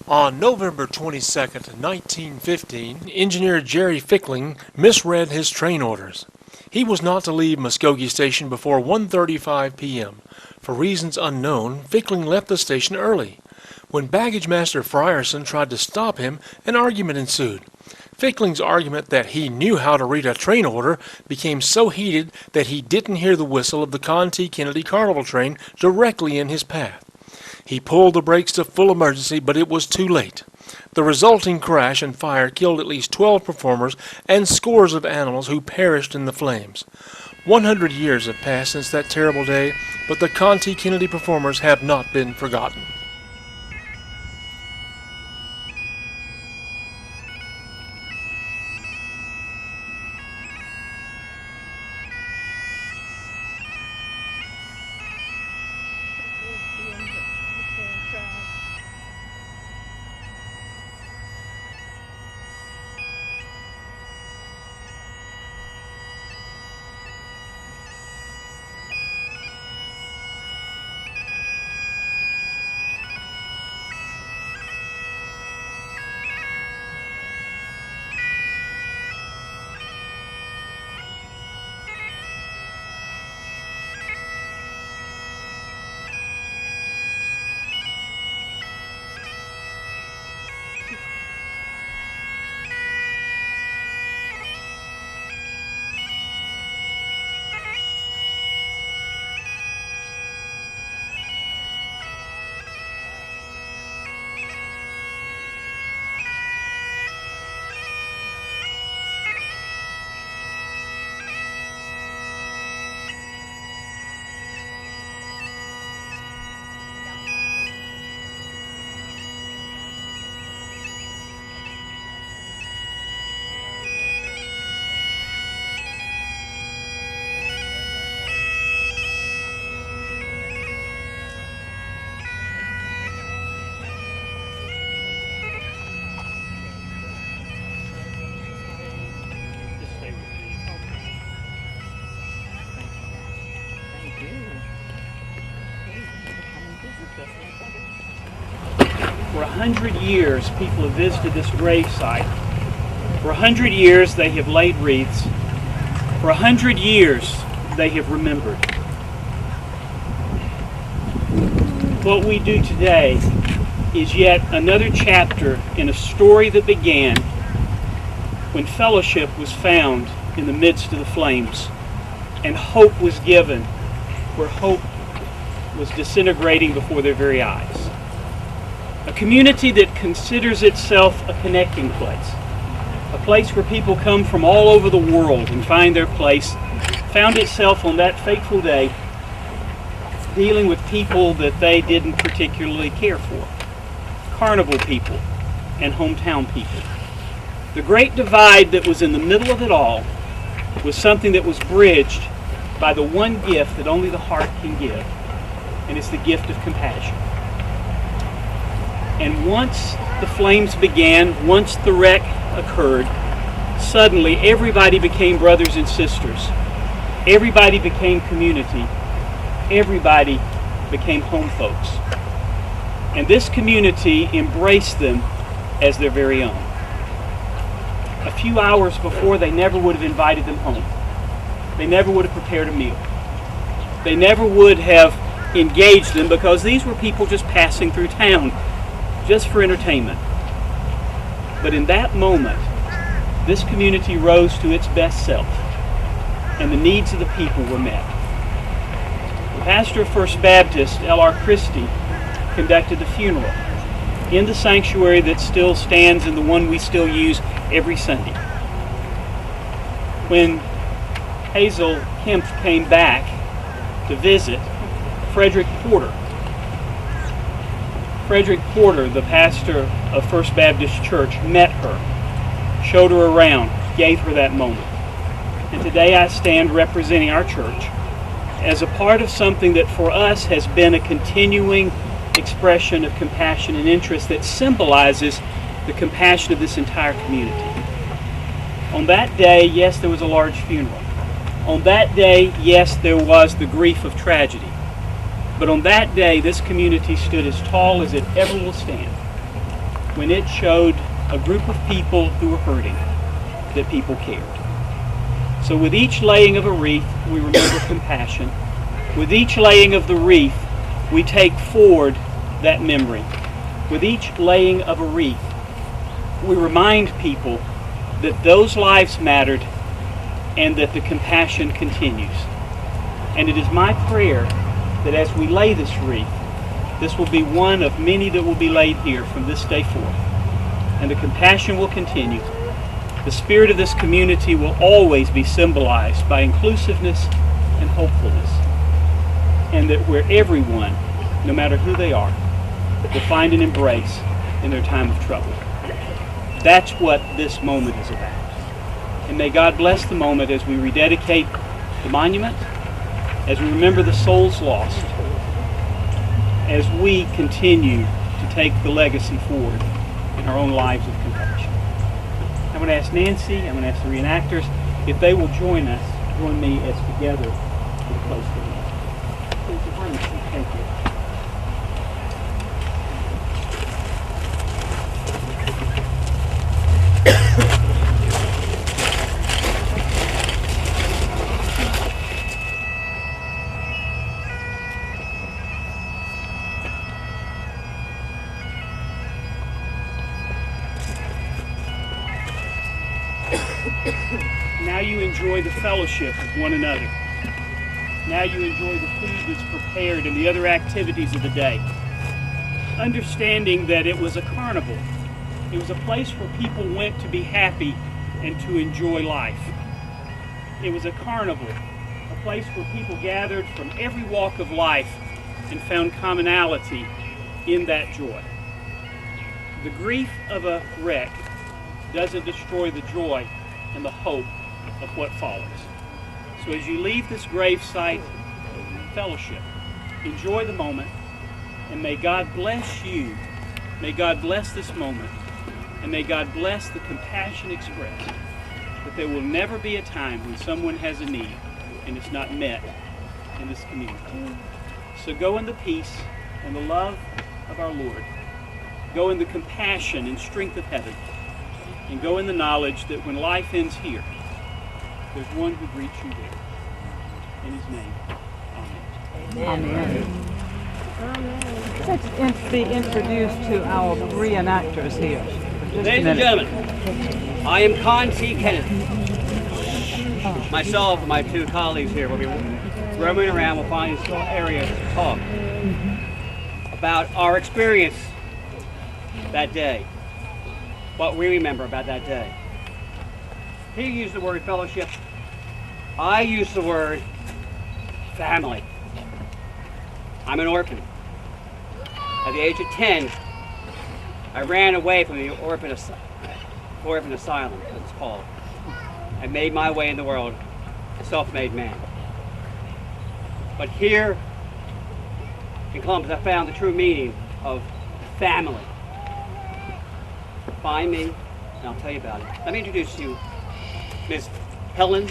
On November 22, 1915, engineer Jerry Fickling misread his train orders. He was not to leave Muskogee Station before 1:35 p.m. For reasons unknown, Fickling left the station early. When Baggage Master Frierson tried to stop him, an argument ensued. Fickling's argument that he knew how to read a train order became so heated that he didn't hear the whistle of the Con T. Kennedy Carnival train directly in his path. He pulled the brakes to full emergency, but it was too late. The resulting crash and fire killed at least 12 performers and scores of animals who perished in the flames. 100 years have passed since that terrible day, but the Con T. Kennedy performers have not been forgotten. For 100 years, people have visited this grave site. For 100 years, they have laid wreaths. For 100 years, they have remembered. What we do today is yet another chapter in a story that began when fellowship was found in the midst of the flames, and hope was given where hope was disintegrating before their very eyes. A community that considers itself a connecting place, a place where people come from all over the world and find their place, found itself on that fateful day dealing with people that they didn't particularly care for. Carnival people and hometown people. The great divide that was in the middle of it all was something that was bridged by the one gift that only the heart can give, and it's the gift of compassion. And once the flames began, once the wreck occurred, suddenly everybody became brothers and sisters. Everybody became community. Everybody became home folks. And this community embraced them as their very own. A few hours before, they never would have invited them home. They never would have prepared a meal. They never would have engaged them because these were people just passing through town, just for entertainment. But in that moment, this community rose to its best self, and the needs of the people were met. The pastor of First Baptist, L.R. Christie, conducted the funeral in the sanctuary that still stands and the one we still use every Sunday. When Hazel Kempf came back to visit, Frederick Porter, the pastor of First Baptist Church, met her, showed her around, gave her that moment. And today I stand representing our church as a part of something that for us has been a continuing expression of compassion and interest that symbolizes the compassion of this entire community. On that day, yes, there was a large funeral. On that day, yes, there was the grief of tragedy. But on that day, this community stood as tall as it ever will stand. when it showed a group of people who were hurting that people cared. So with each laying of a wreath, we remember compassion. With each laying of the wreath, we take forward that memory. With each laying of a wreath, we remind people that those lives mattered and that the compassion continues. And it is my prayer that as we lay this wreath, this will be one of many that will be laid here from this day forth. And the compassion will continue. The spirit of this community will always be symbolized by inclusiveness and hopefulness. And that where everyone, no matter who they are, will find an embrace in their time of trouble. That's what this moment is about. And may God bless the moment as we rededicate the monument, as we remember the souls lost, as we continue to take the legacy forward in our own lives of compassion. I'm going to ask Nancy, I'm going to ask the reenactors, if they will join me as together we close the meeting. Thank you. Now you enjoy the fellowship of one another. Now you enjoy the food that's prepared and the other activities of the day. Understanding that it was a carnival. It was a place where people went to be happy and to enjoy life. It was a carnival, a place where people gathered from every walk of life and found commonality in that joy. The grief of a wreck doesn't destroy the joy and the hope of what follows. So as you leave this grave site, fellowship, enjoy the moment, and may God bless you. May God bless this moment, and may God bless the compassion expressed, that there will never be a time when someone has a need and it's not met in this community. So go in the peace and the love of our Lord. Go in the compassion and strength of heaven. And go in the knowledge that when life ends here, there's one who greets you there. In his name, amen. Amen. Let's be introduced to our reenactors here. Ladies and gentlemen, I am Con T. Kennedy. Myself and my two colleagues here will be roaming around. We'll find these little areas to talk about our experience that day. What we remember about that day. He used the word fellowship. I use the word family. I'm an orphan. At the age of 10, I ran away from the orphan asylum, as it's called. I made my way in the world, a self-made man. But here in Columbus, I found the true meaning of family. Find me, and I'll tell you about it. Let me introduce you, Miss Hazel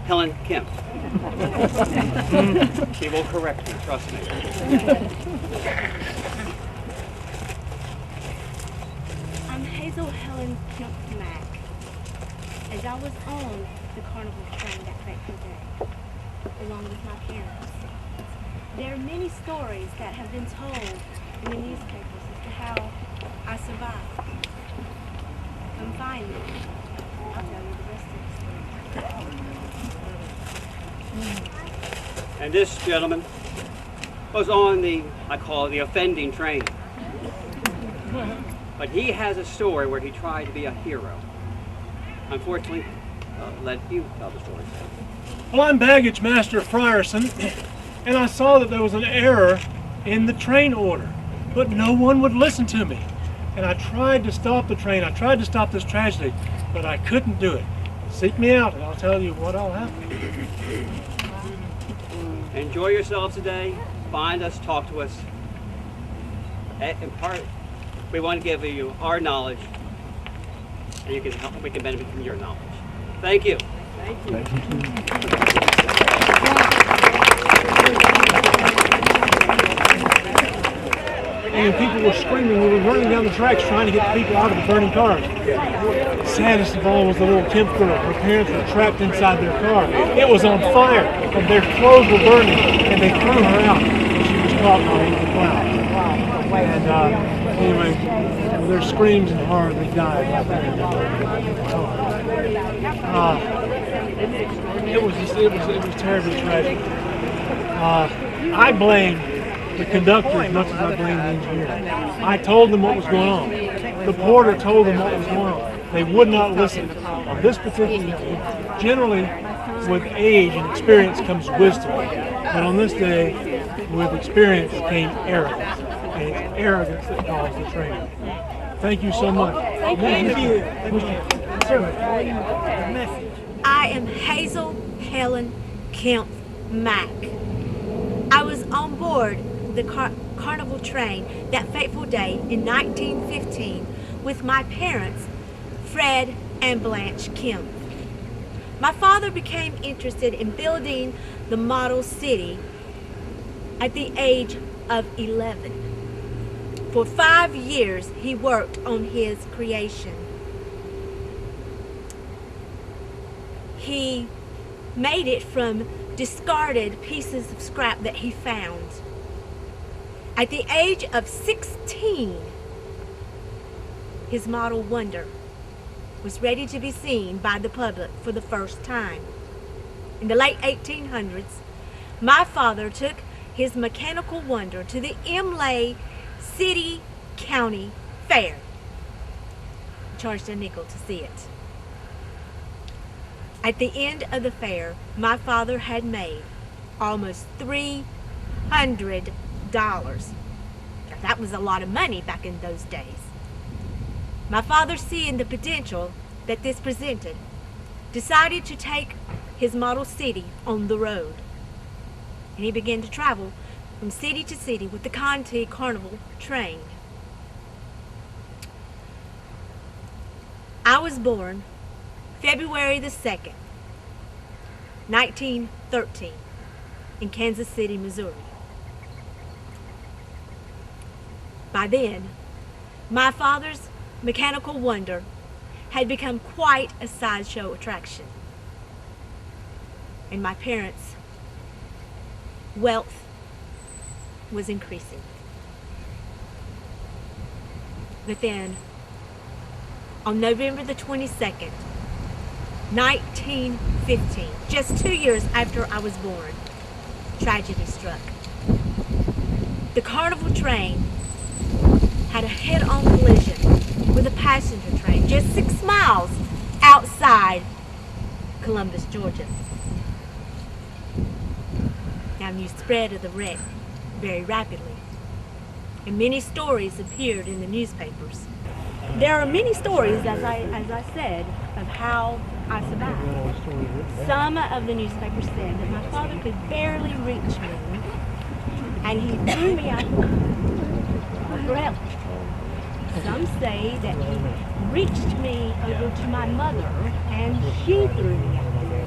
Helen Kim. She will correct me, trust me. I'm Hazel Helen Kim Mack, as I was on the Carnival train that fateful day, along with my parents. There are many stories that have been told in the newspapers as to how I survived. Come find me. I'll tell you the rest of the story. And this gentleman was on the, I call it the offending train. But he has a story where he tried to be a hero. Unfortunately, let you tell the story. Well, I'm Baggage Master Frierson, and I saw that there was an error in the train order, but no one would listen to me. And I tried to stop the train. I tried to stop this tragedy, but I couldn't do it. Seek me out, and I'll tell you what all happened. Enjoy yourselves today. Find us, talk to us. In part, we want to give you our knowledge, and you can help. We can benefit from your knowledge. Thank you. Thank you. and people were screaming. We were running down the tracks trying to get the people out of the burning cars. Saddest of all was the little Kemp girl. Her parents were trapped inside their car. It was on fire, and their clothes were burning, and they threw her out. She was caught beneath the clouds. And anyway, with their screams and horror, they died. It was terribly tragic. I blame the conductor as much as I blame the engineer. I told them what was going on. The porter told them what was going on. They would not listen. On this particular, generally, with age and experience comes wisdom. But on this day, with experience came arrogance. And it's arrogance that caused the train. Thank you so much. Thank you. I am Hazel Helen Kemp Mack. I was on board the Carnival train that fateful day in 1915 with my parents, Fred and Blanche Kemp. My father became interested in building the model city at the age of 11. For 5 years, he worked on his creation. He made it from discarded pieces of scrap that he found. At the age of 16, his model Wonder was ready to be seen by the public for the first time. In the late 1800s, my father took his mechanical Wonder to the Imlay City County Fair. He charged a nickel to see it. At the end of the fair, my father had made almost $300. That was a lot of money back in those days. My father, seeing the potential that this presented, decided to take his model city on the road. And he began to travel from city to city with the Conti Carnival train. I was born February the 2nd, 1913, in Kansas City, Missouri. By then, my father's mechanical Wonder had become quite a sideshow attraction. And my parents' wealth was increasing. But then, on November the 22nd, 1915, just 2 years after I was born, tragedy struck. The Carnival train had a head-on collision with a passenger train just 6 miles outside Columbus, Georgia. Now, news spread of the wreck very rapidly, and many stories appeared in the newspapers. There are many stories, as I said, of how I survived. Some of the newspapers said that my father could barely reach me, and he threw me out the window for help. Some say that he reached me over to my mother, and she threw me out the window,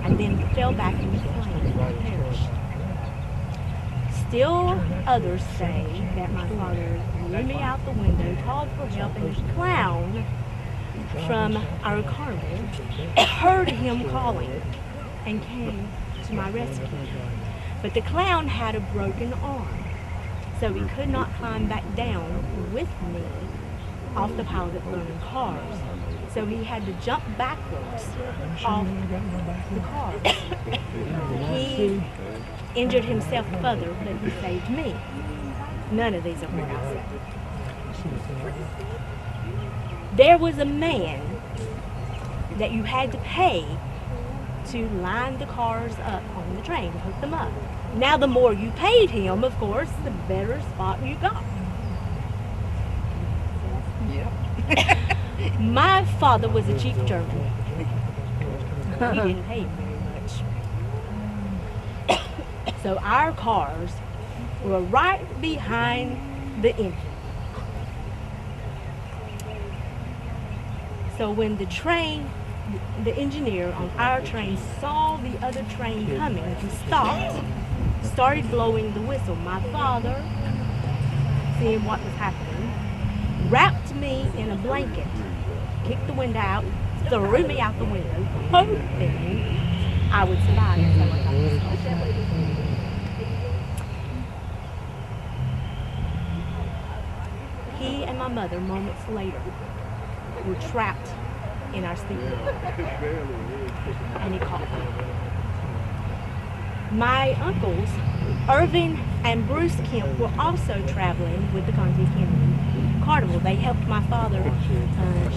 and then fell back in the flames and perished. Still others say that my father threw me out the window, called for help, and a clown from our carnival heard him calling and came to my rescue. But the clown had a broken arm, so he could not climb back down with me off the pile of burning cars. So he had to jump backwards off the car. He injured himself further, but he saved me. None of these are what I said. There was a man that you had to pay to line the cars up on the train, hook them up. Now, the more you paid him, of course, the better spot you got. Yep. My father was a chief journeyman. He didn't pay very much. So our cars were right behind the engine. So when the the engineer on our train saw the other train coming, he stopped, started blowing the whistle. My father seeing what was happening, wrapped me in a blanket, kicked the wind out, threw me out the window, hoping I would survive and someone got me. He and my mother, moments later, were trapped in our sleeping room, and he caught me. My uncles, Irving and Bruce Kemp, were also traveling with the Centennial Carnival. They helped my father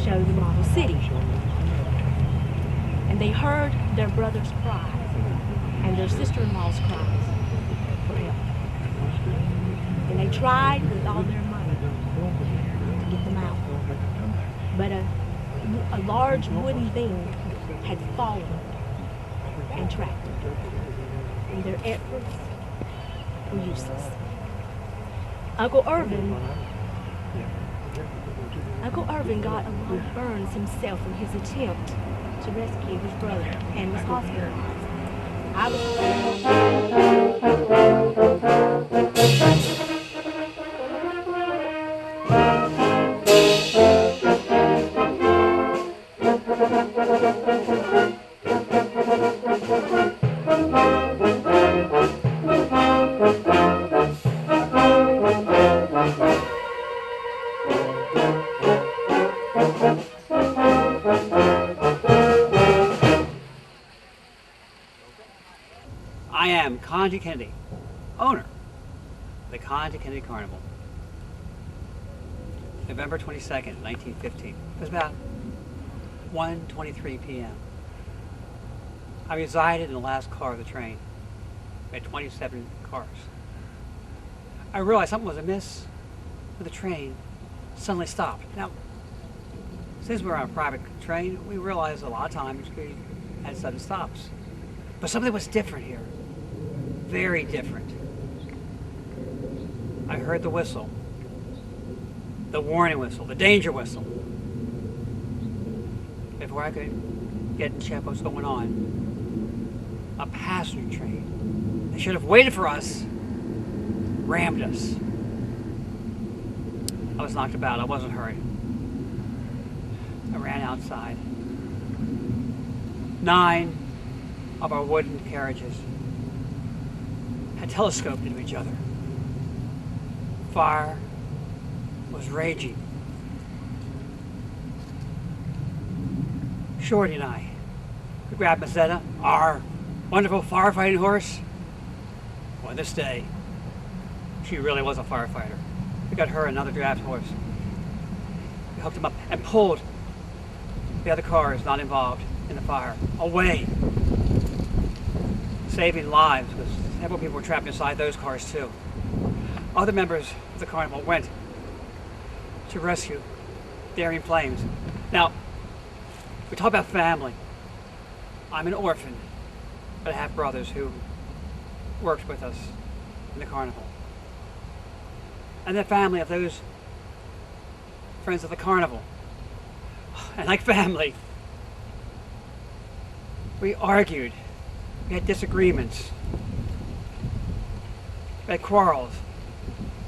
show the model city. And they heard their brother's cries and their sister-in-law's cries for help. And they tried with all their might to get them out. But a large wooden beam had fallen and trapped them. And their efforts were useless. Uncle Irvin got a lot of burns himself in his attempt to rescue his brother and was hospitalized. I am Conji Kennedy, owner of the Conji Kennedy Carnival. November 22nd, 1915. It was about 1:23 p.m. I resided in the last car of the train. We had 27 cars. I realized something was amiss when the train suddenly stopped. Now, since we're on a private train, we realized a lot of times we had sudden stops. But something was different here. Very different. I heard the whistle. The warning whistle, the danger whistle. Before I could get and check what's going on, a passenger train that should have waited for us rammed us. I was knocked about. I wasn't hurt. I ran outside. 9 of our wooden carriages had telescoped into each other. Fire was raging. Shorty and I, we grabbed Mazetta, our wonderful firefighting horse. On this day, she really was a firefighter. We got her another draft horse. We hooked him up and pulled the other cars not involved in the fire away, saving lives because several people were trapped inside those cars too. Other members of the carnival went to rescue daring flames. Now, we talk about family. I'm an orphan, but I have brothers who worked with us in the carnival. And the family of those friends of the carnival. And like family, we argued, we had disagreements, we had quarrels.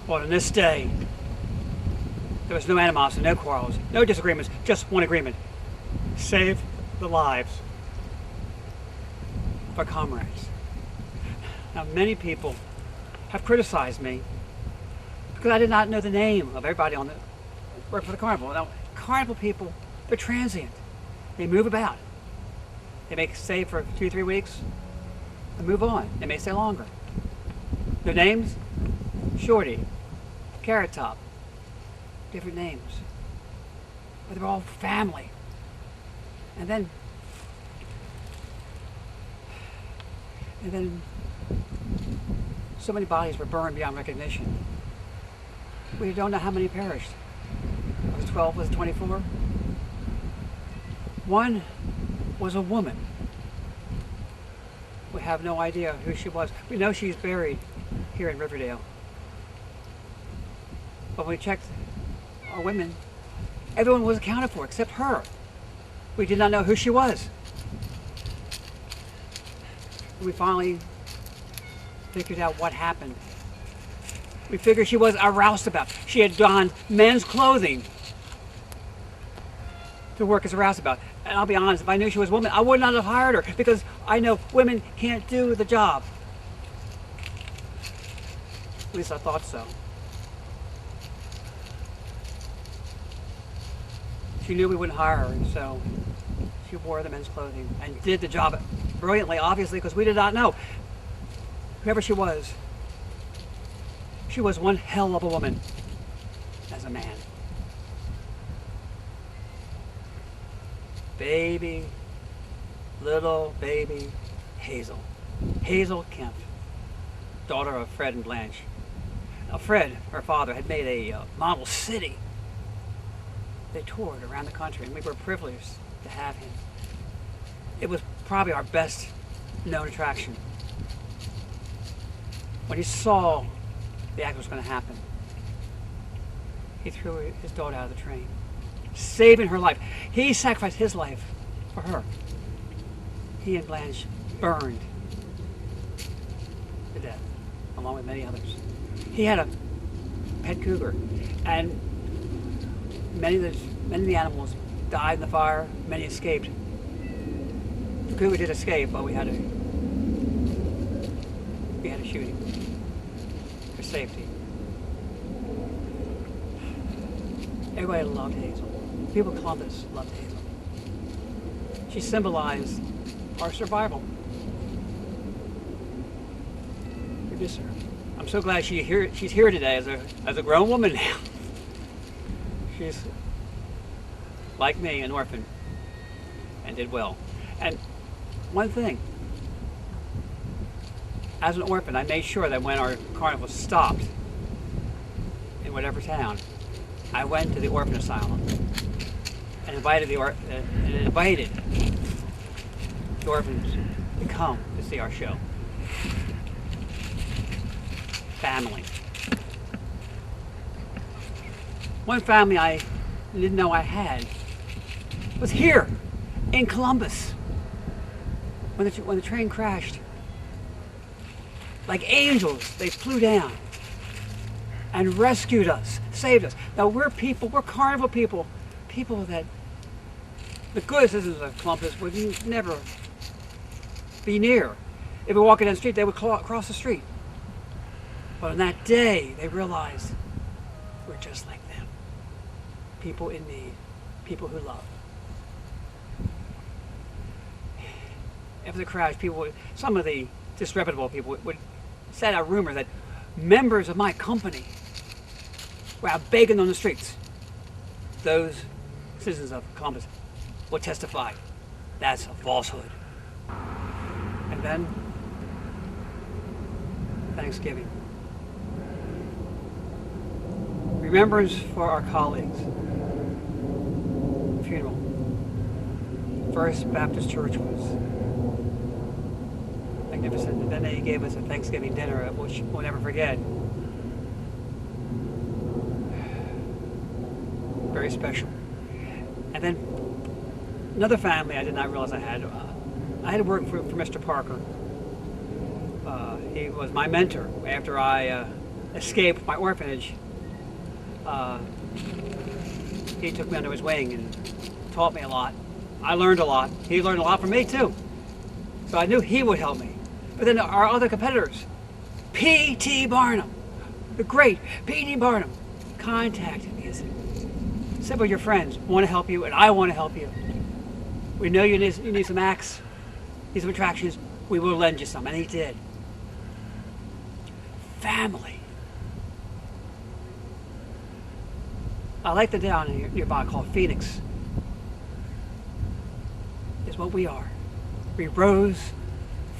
Well, on this day, there was no animosity, no quarrels, no disagreements, just one agreement. Save the lives of our comrades. Now, many people have criticized me because I did not know the name of everybody on the work for the carnival. Now, carnival people, they're transient. They move about. They may stay for 2-3 weeks and move on. They may stay longer. Their names? Shorty, Carrot Top, different names. But they're all family. And then so many bodies were burned beyond recognition. We don't know how many perished. Was it 12? Was it 24? One was a woman. We have no idea who she was. We know she's buried here in Riverdale. But when we checked our women, everyone was accounted for except her. We did not know who she was. We finally figured out what happened. We figured she was a roustabout. She had donned men's clothing to work as a roustabout. And I'll be honest, if I knew she was a woman, I would not have hired her because I know women can't do the job. At least I thought so. She knew we wouldn't hire her, and so she wore the men's clothing and did the job brilliantly, obviously, because we did not know. Whoever she was one hell of a woman as a man. Little baby Hazel. Hazel Kemp, daughter of Fred and Blanche. Now Fred, her father, had made a model city. They toured around the country, and we were privileged to have him. It was probably our best known attraction. When he saw the act was going to happen, he threw his daughter out of the train, saving her life. He sacrificed his life for her. He and Blanche burned to death, along with many others. He had a pet cougar, and many of the animals died in the fire. Many escaped. The cougar did escape, but we had to shoot him for safety. Everybody loved Hazel. People in Columbus loved Hazel. She symbolized our survival. We miss her. I'm so glad she's here today as a grown woman now. She's like me, an orphan, and did well. And one thing, as an orphan, I made sure that when our carnival stopped in whatever town, I went to the orphan asylum and invited the orphans to come to see our show. Family. One family I didn't know I had was here in Columbus when the train crashed. Like angels, they flew down and rescued us, saved us. Now we're carnival people, people that the good citizens of Columbus would never be near. If we were walking down the street, they would cross the street. But on that day, they realized we're just like them. People in need, people who love. After the crash, some of the disreputable people would set out rumors that members of my company were out begging on the streets. Those citizens of Columbus will testify that's a falsehood. And then Thanksgiving. Remembrance for our colleagues. Funeral. First Baptist Church was magnificent. And then they gave us a Thanksgiving dinner, which we'll never forget. Very special. And then another family I did not realize I had. I had to work for Mr. Parker. He was my mentor after I escaped my orphanage. He took me under his wing and taught me a lot. I learned a lot. He learned a lot from me too. So I knew he would help me. But then our other competitors, P.T. Barnum, the great P.T. Barnum, contacted me and said, well, your friends want to help you and I want to help you. We know you need some acts, need some attractions. We will lend you some. And he did. Family. I like the town nearby called Phoenix. Is what we are. We rose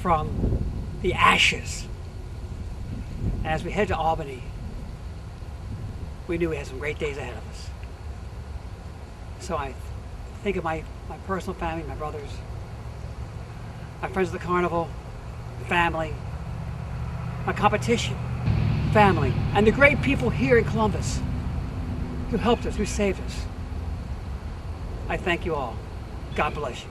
from the ashes. And as we head to Albany, we knew we had some great days ahead of us. So I think of my personal family, my brothers, my friends at the carnival, family, my competition, family, and the great people here in Columbus who helped us, who saved us. I thank you all. God bless you.